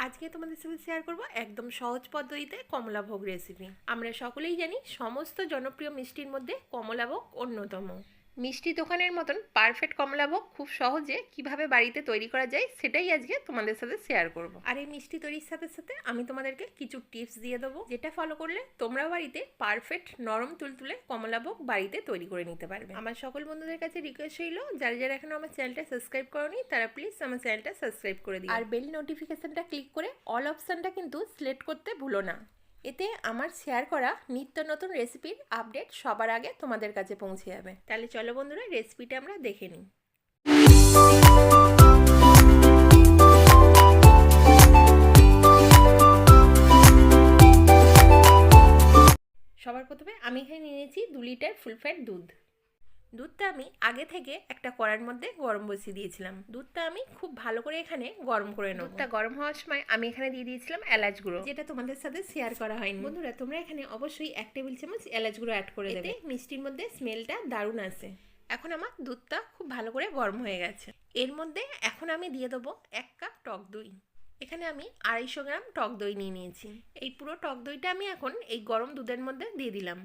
আজকে তোমাদের সাথে শেয়ার করব একদম সহজ পদ্ধতিতে কমলাভোগ রেসিপি। আমরা সকলেই জানি সমস্ত জনপ্রিয় মিষ্টির মধ্যে কমলাভোগ অন্যতম। মিষ্টি দোকানের মতন পারফেক্ট কমলাভোগ খুব সহজে কিভাবে বাড়িতে তৈরি করা যায় সেটাই আজকে তোমাদের সাথে শেয়ার করব। আর এই মিষ্টি তৈরির সাথে সাথে আমি তোমাদেরকে কিছু টিপস দিয়ে দেবো, যেটা ফলো করলে তোমরা বাড়িতে পারফেক্ট নরম তুলতুলে কমলাভোগ বাড়িতে তৈরি করে নিতে পারবে। আমার সকল বন্ধুদের কাছে রিকোয়েস্ট রইল, যারা যারা এখনো আমার চ্যানেলটা সাবস্ক্রাইব করোনি তারা প্লিজ আমার চ্যানেলটা সাবস্ক্রাইব করে দিও, আর বেল নোটিফিকেশনটা ক্লিক করে অল অপশানটা কিন্তু সিলেক্ট করতে ভুলো না। এতে আমার শেয়ার করা নিত্য নতুন রেসিপির আপডেট সবার আগে তোমাদের কাছে পৌঁছে যাবে। তাহলে চলো বন্ধুরা, রেসিপিটা আমরা দেখে নিই। সবার প্রথমে আমি এখানে নিয়েছি 2 লিটার ফুল ফ্যাট দুধ। দুধটা আমি আগে থেকে একটা কড়ার মধ্যে গরম বসিয়ে দিয়েছিলাম। দুধটা আমি খুব ভালো করে এখানে গরম করে নেব। দুধটা গরম হওয়ার সময় আমি এখানে দিয়ে দিয়েছিলাম এলাচ গুঁড়ো, যেটা তোমাদের সাথে শেয়ার করা হয়নি। বন্ধুরা, তোমরা এখানে অবশ্যই 1 টেবিল চামচ এলাচ গুঁড়ো অ্যাড করে দেবে, মিষ্টির মধ্যে স্মেলটা দারুণ আসে। এখন আমার দুধটা খুব ভালো করে গরম হয়ে গেছে। এর মধ্যে এখন আমি দিয়ে দেবো 1 কাপ টক দই। এখানে আমি 250 গ্রাম টক দই নিয়ে নিয়েছি। এই পুরো টক দইটা আমি এখন এই গরম দুধের মধ্যে দিয়ে দিলাম।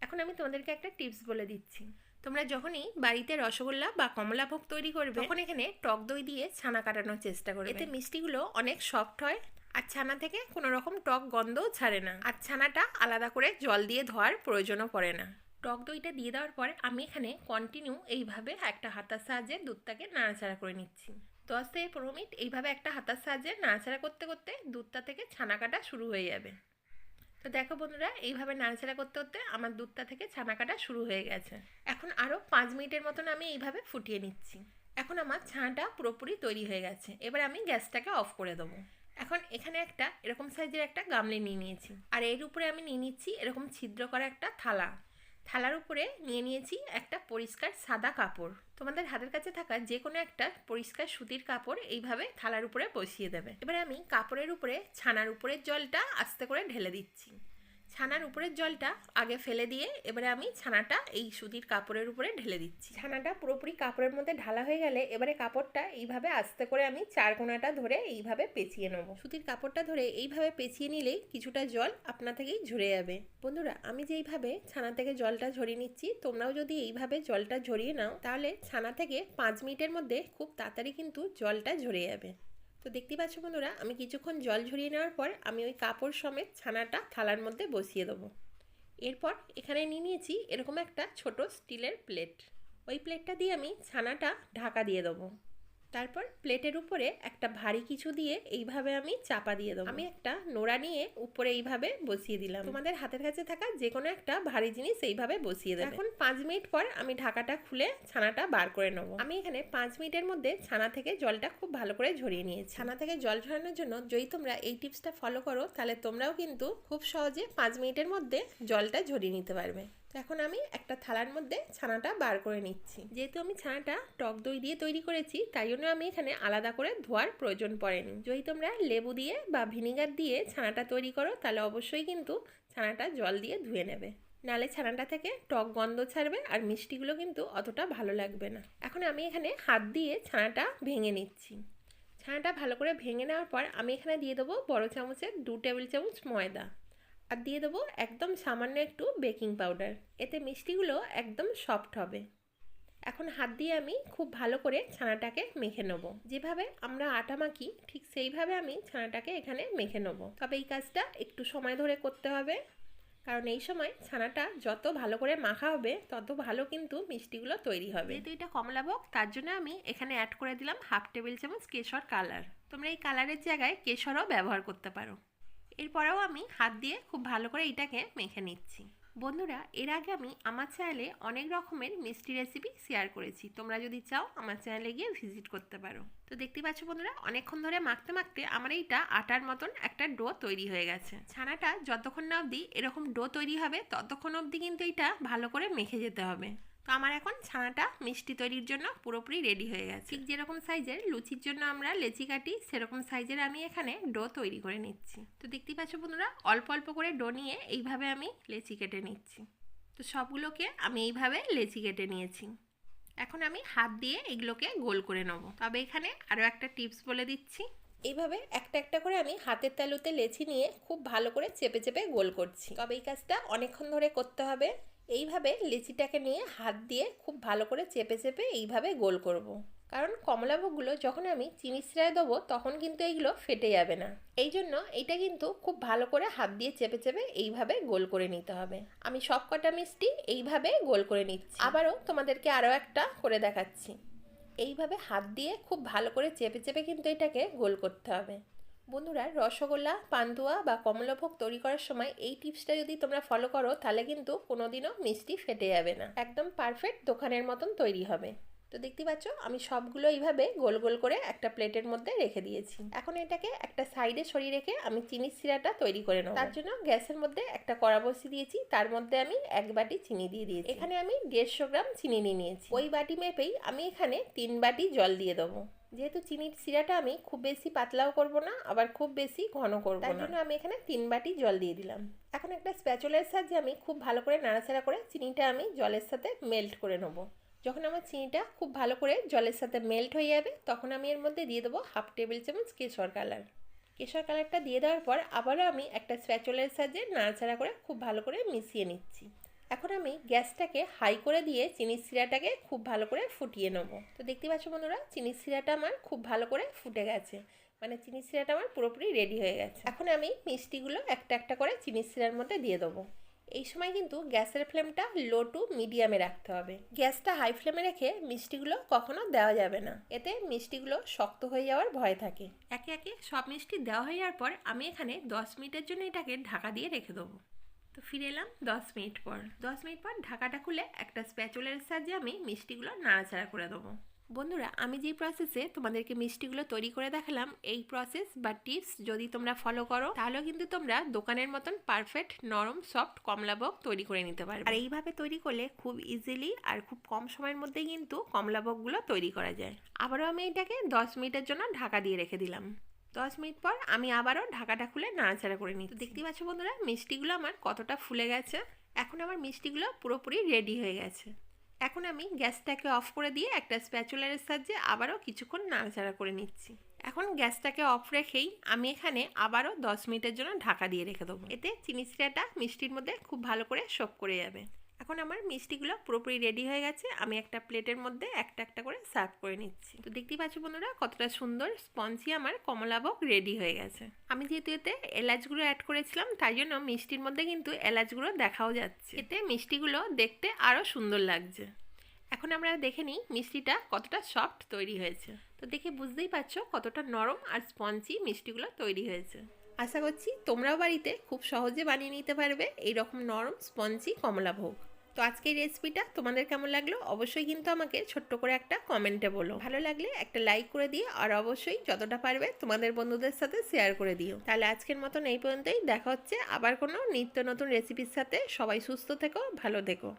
এখন আমি তোমাদেরকে একটা টিপস বলে দিচ্ছি। তোমরা যখনই বাড়িতে রসগোল্লা বা কমলাভোগ তৈরি করবে, তখন এখানে টক দই দিয়ে ছানা কাটানোর চেষ্টা করবে। এতে মিষ্টিগুলো অনেক সফট হয় আর ছানা থেকে কোনো রকম টক গন্ধও ছাড়ে না, আর ছানাটা আলাদা করে জল দিয়ে ধোয়ার প্রয়োজনও পড়ে না। টক দইটা দিয়ে দেওয়ার পর আমি এখানে কন্টিনিউ এইভাবে একটা হাতার সাহায্যে দুধটাকে নাড়াচাড়া করে নিচ্ছি। 10 থেকে 15 মিনিট এইভাবে একটা হাতার সাহায্যে নাড়াচাড়া করতে করতে দুধটা থেকে ছানা কাটা শুরু হয়ে যাবে। তো দেখো বন্ধুরা, এইভাবে নাড়াচাড়া করতে করতে আমার দুধটা থেকে ছানা কাটা শুরু হয়ে গেছে। এখন আরও 5 মিনিটের মতন আমি এইভাবে ফুটিয়ে নিচ্ছি। এখন আমার ছানাটা পুরোপুরি তৈরি হয়ে গেছে। এবার আমি গ্যাসটাকে অফ করে দেবো। এখন এখানে একটা এরকম সাইজের একটা গামলি নিয়ে নিয়েছি, আর এর উপরে আমি নিয়ে নিচ্ছি এরকম ছিদ্র করা একটা থালা। থালার উপরে নিয়ে নিয়েছি একটা পরিষ্কার সাদা কাপড়। তোমাদের হাতের কাছে থাকা যে কোনো একটা পরিষ্কার সুতির কাপড় এইভাবে থালার উপরে বসিয়ে দেবে। এবারে আমি কাপড়ের উপরে ছানার উপরের জলটা আস্তে করে ঢেলে দিচ্ছি। ছানার উপরের জলটা আগে ফেলে দিয়ে এবারে আমি ছানাটা এই সুতির কাপড়ের উপরে ঢেলে দিচ্ছি। ছানাটা পুরোপুরি কাপড়ের মধ্যে ঢালা হয়ে গেলে এবারে কাপড়টা এইভাবে আস্তে করে আমি 4 কোণাটা ধরে এইভাবে পেঁচিয়ে নেবো। সুতির কাপড়টা ধরে এইভাবে পেঁচিয়ে নিলেই কিছুটা জল আপনা থেকেই ঝরে যাবে। বন্ধুরা, আমি যেইভাবে ছানা থেকে জলটা ঝরিয়ে নিচ্ছি, তোমরাও যদি এইভাবে জলটা ঝরিয়ে নাও তাহলে ছানা থেকে 5 মিনিটের মধ্যে খুব তাড়াতাড়ি কিন্তু জলটা ঝরে যাবে। তো দেখতে পাচ্ছ বন্ধুরা, আমি কিছুক্ষণ জল ঝরিয়ে নেওয়ার পর আমি ওই কাপড় সমেত ছানাটা থালার মধ্যে বসিয়ে দেবো। এরপর এখানে নিয়ে নিয়েছি এরকম একটা ছোট স্টিলের প্লেট। ওই প্লেটটা দিয়ে আমি ছানাটা ঢাকা দিয়ে দেবো। তারপর প্লেটের উপরে একটা ভারী কিছু দিয়ে এইভাবে আমি চাপা দিয়ে দেবো। আমি একটা নোড়া নিয়ে উপরে এইভাবে বসিয়ে দিলাম। তোমাদের হাতের কাছে থাকা যে কোনো একটা ভারী জিনিস এইভাবে বসিয়ে দেবে। এখন 5 মিনিট পর আমি ঢাকাটা খুলে ছানাটা বার করে নেবো। আমি এখানে 5 মিনিটের মধ্যে ছানা থেকে জলটা খুব ভালো করে ঝরিয়ে নিয়েছি। ছানা থেকে জল ঝরানোর জন্য যদি তোমরা এই টিপসটা ফলো করো তাহলে তোমরাও কিন্তু খুব সহজে 5 মিনিটের মধ্যে জলটা ঝরিয়ে নিতে পারবে। তো এখন আমি একটা থালার মধ্যে ছানাটা বার করে নিচ্ছি। যেহেতু আমি ছানাটা টক দই দিয়ে তৈরি করেছি, তাই জন্য আমি এখানে আলাদা করে ধোয়ার প্রয়োজন পড়েনি। যদি তোমরা লেবু দিয়ে বা ভিনিগার দিয়ে ছানাটা তৈরি করো তাহলে অবশ্যই কিন্তু ছানাটা জল দিয়ে ধুয়ে নেবে, নালে ছানাটা থেকে টক গন্ধ ছাড়বে আর মিষ্টিগুলো কিন্তু অতটা ভালো লাগবে না। এখন আমি এখানে হাত দিয়ে ছানাটা ভেঙে নিচ্ছি। ছানাটা ভালো করে ভেঙে নেওয়ার পর আমি এখানে দিয়ে দেবো বড় চামচের 2 টেবিল চামচ ময়দা, আর দিয়ে দেবো একদম সামান্য একটু বেকিং পাউডার। এতে মিষ্টিগুলো একদম সফট হবে। এখন হাত দিয়ে আমি খুব ভালো করে ছানাটাকে মেখে নেব। যেভাবে আমরা আটা মাখি ঠিক সেইভাবে আমি ছানাটাকে এখানে মেখে নেব। তবে এই কাজটা একটু সময় ধরে করতে হবে, কারণ এই সময় ছানাটা যত ভালো করে মাখা হবে তত ভালো কিন্তু মিষ্টিগুলো তৈরি হবে। যেহেতু এটা কমলাভোগ, তার জন্য আমি এখানে অ্যাড করে দিলাম 1/2 টেবিল চামচ কেশর কালার। তোমরা এই কালারের জায়গায় কেশরও ব্যবহার করতে পারো। এরপরেও আমি হাত দিয়ে খুব ভালো করে এটাকে মেখে নিচ্ছি। বন্ধুরা, এর আগে আমি আমার চ্যানেলে অনেক রকমের মিষ্টি রেসিপি শেয়ার করেছি, তোমরা যদি চাও আমার চ্যানেলে গিয়ে ভিজিট করতে পারো। তো দেখতে পাচ্ছ বন্ধুরা, অনেকক্ষণ ধরে মাখতে মাখতে আমার এইটা আটার মতন একটা ডো তৈরি হয়ে গেছে। ছানাটা যতক্ষণ না অবধি এরকম ডো তৈরি হবে ততক্ষণ অবধি কিন্তু এটা ভালো করে মেখে যেতে হবে। তো আমার এখন ছানাটা মিষ্টি তৈরির জন্য পুরোপুরি রেডি হয়ে গেছে। ঠিক যেরকম সাইজের লুচির জন্য আমরা লেচি কাটি, সেরকম সাইজের আমি এখানে ডো তৈরি করে নিচ্ছি। তো দেখতেই পাচ্ছ বন্ধুরা, অল্প অল্প করে ডো নিয়ে এইভাবে আমি লেচি কেটে নিচ্ছি। তো সবগুলোকে আমি এইভাবে লেচি কেটে নিয়েছি। এখন আমি হাত দিয়ে এগুলোকে গোল করে নেব। তবে এখানে আরও একটা টিপস বলে দিচ্ছি। এইভাবে একটা একটা করে আমি হাতের তালুতে লেচি নিয়ে খুব ভালো করে চেপে চেপে গোল করছি। তবে এই কাজটা অনেকক্ষণ ধরে করতে হবে। এইভাবে লেচিটাকে নিয়ে হাত দিয়ে খুব ভালো করে চেপে চেপে এইভাবে গোল করব। কারণ কমলাভোগগুলো যখন আমি চিনি শিরায় দেবো তখন কিন্তু এইগুলো ফেটে যাবে না। এই জন্য এইটা কিন্তু খুব ভালো করে হাত দিয়ে চেপে চেপে এইভাবে গোল করে নিতে হবে। আমি সব কটা মিষ্টি এইভাবে গোল করে নিচ্ছি। আবারও তোমাদেরকে আরও একটা করে দেখাচ্ছি। এইভাবে হাত দিয়ে খুব ভালো করে চেপে চেপে কিন্তু এটাকে গোল করতে হবে। বন্ধুরা, রসগোল্লা, পান্তুয়া বা কমলাভোগ তৈরি করার সময় এই টিপসটা যদি তোমরা ফলো করো তাহলে কিন্তু কোনোদিনও মিষ্টি ফেটে যাবে না, একদম পারফেক্ট দোকানের মতন তৈরি হবে। তো দেখতে পাচ্ছ আমি সবগুলো এইভাবে গোল গোল করে একটা প্লেটের মধ্যে রেখে দিয়েছি। এখন এটাকে একটা সাইডে সরিয়ে রেখে আমি চিনির শিরাটা তৈরি করে নেব। তার জন্য গ্যাসের মধ্যে একটা কড়া বসিয়ে দিয়েছি, তার মধ্যে আমি 1 বাটি চিনি দিয়ে দিয়েছি। এখানে আমি 150 গ্রাম চিনি নিয়ে নিয়েছি। ওই বাটি মেপেই আমি এখানে 3 বাটি জল দিয়ে দেবো। যেহেতু চিনির শিরাটা আমি খুব বেশি পাতলাও করব না, আবার খুব বেশি ঘন করব না, তার জন্য আমি এখানে 3 বাটি জল দিয়ে দিলাম। এখন একটা স্প্যাচুলার সাহায্যে আমি খুব ভালো করে নাড়াচাড়া করে চিনিটা আমি জলের সাথে মেল্ট করে নেব। যখন আমার চিনিটা খুব ভালো করে জলের সাথে মেল্ট হয়ে যাবে তখন আমি এর মধ্যে দিয়ে দেবো 1/2 টেবিল চামচ কেশর কালার। কেশর কালারটা দিয়ে দেওয়ার পর আবারও আমি একটা স্প্যাচুলার সাহায্যে নাড়াচাড়া করে খুব ভালো করে মিশিয়ে নিচ্ছি। এখন আমি গ্যাসটাকে হাই করে দিয়ে চিনির শিরাটাকে খুব ভালো করে ফুটিয়ে নেবো। তো দেখতে পাচ্ছ বন্ধুরা, চিনির শিরাটা আমার খুব ভালো করে ফুটে গেছে, মানে চিনির শিরাটা আমার পুরোপুরি রেডি হয়ে গেছে। এখন আমি মিষ্টিগুলো একটা একটা করে চিনির শিরার মধ্যে দিয়ে দেবো। এই সময় কিন্তু গ্যাসের ফ্লেমটা লো টু মিডিয়ামে রাখতে হবে। গ্যাসটা হাই ফ্লেমে রেখে মিষ্টিগুলো কখনো দেওয়া যাবে না, এতে মিষ্টিগুলো শক্ত হয়ে যাওয়ার ভয় থাকে। একে একে সব মিষ্টি দেওয়া হয়ে যাওয়ার পর আমি এখানে 10 মিনিটের জন্য এটাকে ঢাকা দিয়ে রেখে দেবো। তো ফিরে এলাম 10 মিনিট পর। 10 মিনিট পর ঢাকাটা খুলে একটা স্প্যাচুলার সাহায্যে আমি মিষ্টিগুলো নাড়াচাড়া করে দেবো। বন্ধুরা, আমি যে প্রসেসে তোমাদেরকে মিষ্টিগুলো তৈরি করে দেখালাম, এই প্রসেস বা টিপস যদি তোমরা ফলো করো তাহলে কিন্তু তোমরা দোকানের মতন পারফেক্ট নরম সফট কমলাভোগ তৈরি করে নিতে পারবে। আর এইভাবে তৈরি করলে খুব ইজিলি আর খুব কম সময়ের মধ্যেই কিন্তু কমলাভোগগুলো তৈরি করা যায়। আবারও আমি এটাকে 10 মিনিটের জন্য ঢাকা দিয়ে রেখে দিলাম। 10 মিনিট পর আমি আবারও ঢাকাটা খুলে নাড়াচাড়া করে নিই। তো দেখতেই পাচ্ছ বন্ধুরা, মিষ্টিগুলো আমার কতটা ফুলে গেছে। এখন আমার মিষ্টিগুলো পুরোপুরি রেডি হয়ে গেছে। এখন আমি গ্যাসটাকে অফ করে দিয়ে একটা স্প্যাচুলারের সাহায্যে আবারও কিছুক্ষণ নাড়াচাড়া করে নিচ্ছি। এখন গ্যাসটাকে অফ রেখেই আমি এখানে আবারও 10 মিনিটের জন্য ঢাকা দিয়ে রেখে দেবো। এতে চিনি শিরাটা মিষ্টির মধ্যে খুব ভালো করে সোক করে যাবে। এখন আমার মিষ্টিগুলো পুরোপুরি রেডি হয়ে গেছে। আমি একটা প্লেটের মধ্যে একটা একটা করে সার্ভ করে নিচ্ছি। তো দেখতেই পাচ্ছ বন্ধুরা, কতটা সুন্দর স্পঞ্জি আমার কমলাভোগ রেডি হয়ে গেছে। আমি যেহেতু এতে এলাচ গুঁড়ো অ্যাড করেছিলাম তাই জন্য মিষ্টির মধ্যে কিন্তু এলাচ গুঁড়ো দেখাও যাচ্ছে। এতে মিষ্টিগুলো দেখতে আরও সুন্দর লাগছে। এখন আমরা দেখে নিই মিষ্টিটা কতটা সফট তৈরি হয়েছে। তো দেখে বুঝতেই পারছো কতটা নরম আর স্পঞ্জি মিষ্টিগুলো তৈরি হয়েছে। আশা করছি তোমরাও বাড়িতে খুব সহজে বানিয়ে নিতে পারবে এইরকম নরম স্পঞ্জি কমলাভোগ। তো আজকের রেসিপিটা তোমাদের কেমন লাগলো অবশ্যই কিন্তু আমাকে ছোট্ট করে একটা কমেন্টে বলো। ভালো লাগলে একটা লাইক করে দিও, আর অবশ্যই যতটা পারবে তোমাদের বন্ধুদের সাথে শেয়ার করে দিও। তাহলে আজকের মতন এই পর্যন্তই। দেখা হচ্ছে আবার কোনো নিত্য নতুন রেসিপির সাথে। সবাই সুস্থ থেকো, ভালো থেকো।